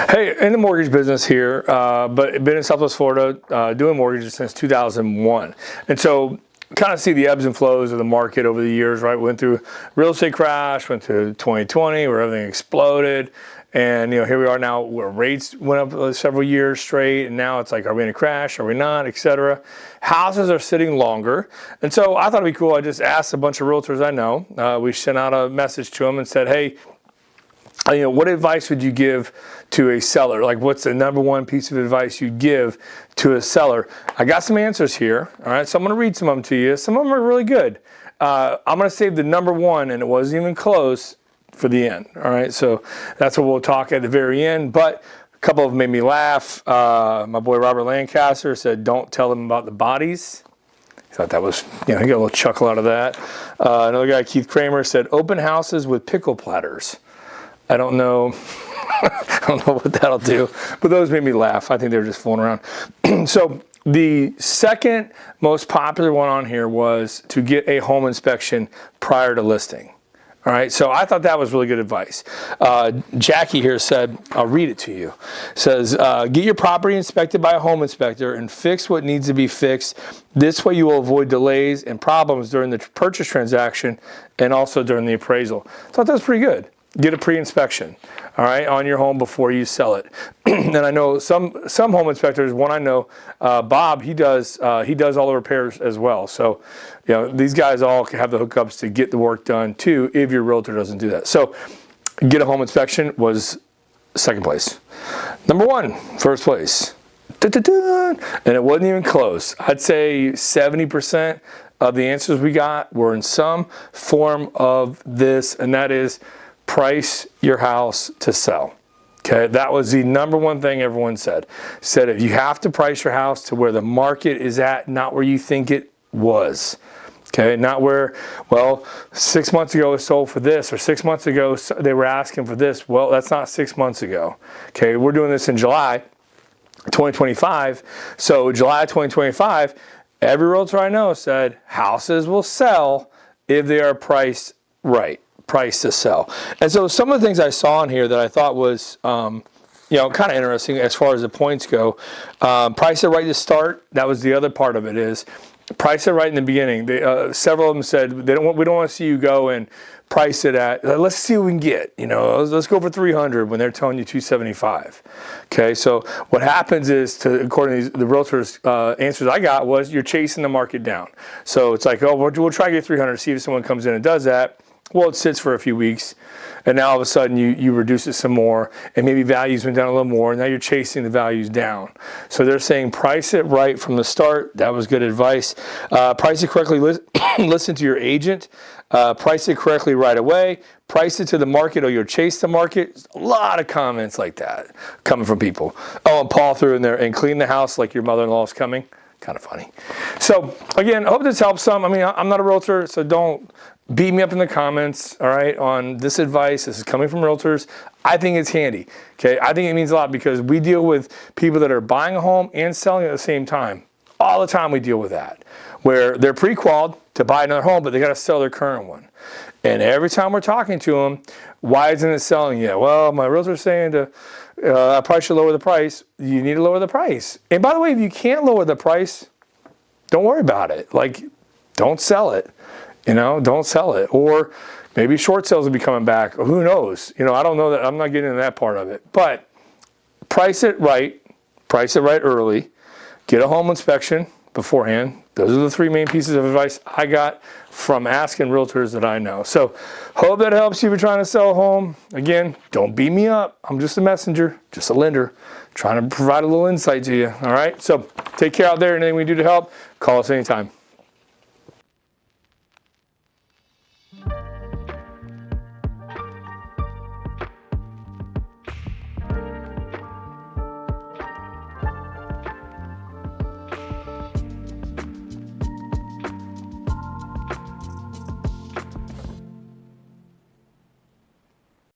Hey, in the mortgage business here, but been in Southwest Florida doing mortgages since 2001. And so kind of see the ebbs and flows of the market over the years, right? Went through real estate crash, went through 2020 where everything exploded. And, here we are now where rates went up several years straight. And now it's like, are we in a crash? Are we not? Et cetera. Houses are sitting longer. And so I thought it'd be cool. I just asked a bunch of realtors I know. We sent out a message to them and said, hey, what advice would you give to a seller? Like, what's the number one piece of advice you give to a seller? I got some answers here. All right. So I'm going to read some of them to you. Some of them are really good. I'm going to save the number one, and it wasn't even close, for the end. All right. So that's what we'll talk at the very end. But a couple of them made me laugh. My boy Robert Lancaster said, don't tell them about the bodies. I thought that was, he got a little chuckle out of that. Another guy, Keith Kramer, said, open houses with pickle platters. I don't know. I don't know what that'll do, but those made me laugh. I think they were just fooling around. So the second most popular one on here was to get a home inspection prior to listing. All right, so I thought that was really good advice. Jackie here said, I'll read it to you. Says, get your property inspected by a home inspector and fix what needs to be fixed. This way you will avoid delays and problems during the purchase transaction and also during the appraisal. I thought that was pretty good. Get a pre-inspection, all right, on your home before you sell it. And I know some home inspectors. One I know, Bob, he does all the repairs as well. So, these guys all have the hookups to get the work done too. If your realtor doesn't do that, so get a home inspection was second place. Number one, first place, and it wasn't even close. I'd say 70% of the answers we got were in some form of this, and that is, price your house to sell. Okay, that was the number one thing everyone said. Said if you have to price your house to where the market is at, not where you think it was. Okay, not where, 6 months ago it sold for this, or 6 months ago they were asking for this. Well, that's not 6 months ago. Okay, we're doing this in July 2025. So July 2025, every realtor I know said houses will sell if they are priced right. Price to sell. And so some of the things I saw in here that I thought was kind of interesting as far as the points go. Price it right to start. That was the other part of it, is price it right in the beginning. Several of them said we don't want to see you go and price it at, let's see what we can get. Let's go for 300 when they're telling you 275. Okay, so what happens is, according to the realtors' answers I got, was you're chasing the market down. So it's like, we'll try to get 300, see if someone comes in and does that. Well, it sits for a few weeks, and now all of a sudden you reduce it some more, and maybe values went down a little more, and now you're chasing the values down. So they're saying price it right from the start. That was good advice. Price it correctly. Listen to your agent. Price it correctly right away. Price it to the market, or you'll chase the market. There's a lot of comments like that coming from people. Oh, and Paul threw in there, and clean the house like your mother-in-law is coming. Kind of funny. So again, I hope this helps some. I mean, I'm not a realtor, so don't beat me up in the comments, all right, on this advice. This is coming from realtors. I think it's handy, okay? I think it means a lot because we deal with people that are buying a home and selling at the same time. All the time we deal with that, where they're pre-qualified to buy another home, but they got to sell their current one. And every time we're talking to them, why isn't it selling yet? Well, my realtor's saying I probably should lower the price. You need to lower the price. And by the way, if you can't lower the price, don't worry about it. Like, don't sell it. Don't sell it. Or maybe short sales will be coming back. Who knows? I don't know that. I'm not getting into that part of it. But price it right. Price it right early. Get a home inspection beforehand. Those are the three main pieces of advice I got from asking realtors that I know. So hope that helps you if you're trying to sell a home. Again, don't beat me up. I'm just a messenger, just a lender, trying to provide a little insight to you. All right? So take care out there. Anything we do to help, call us anytime.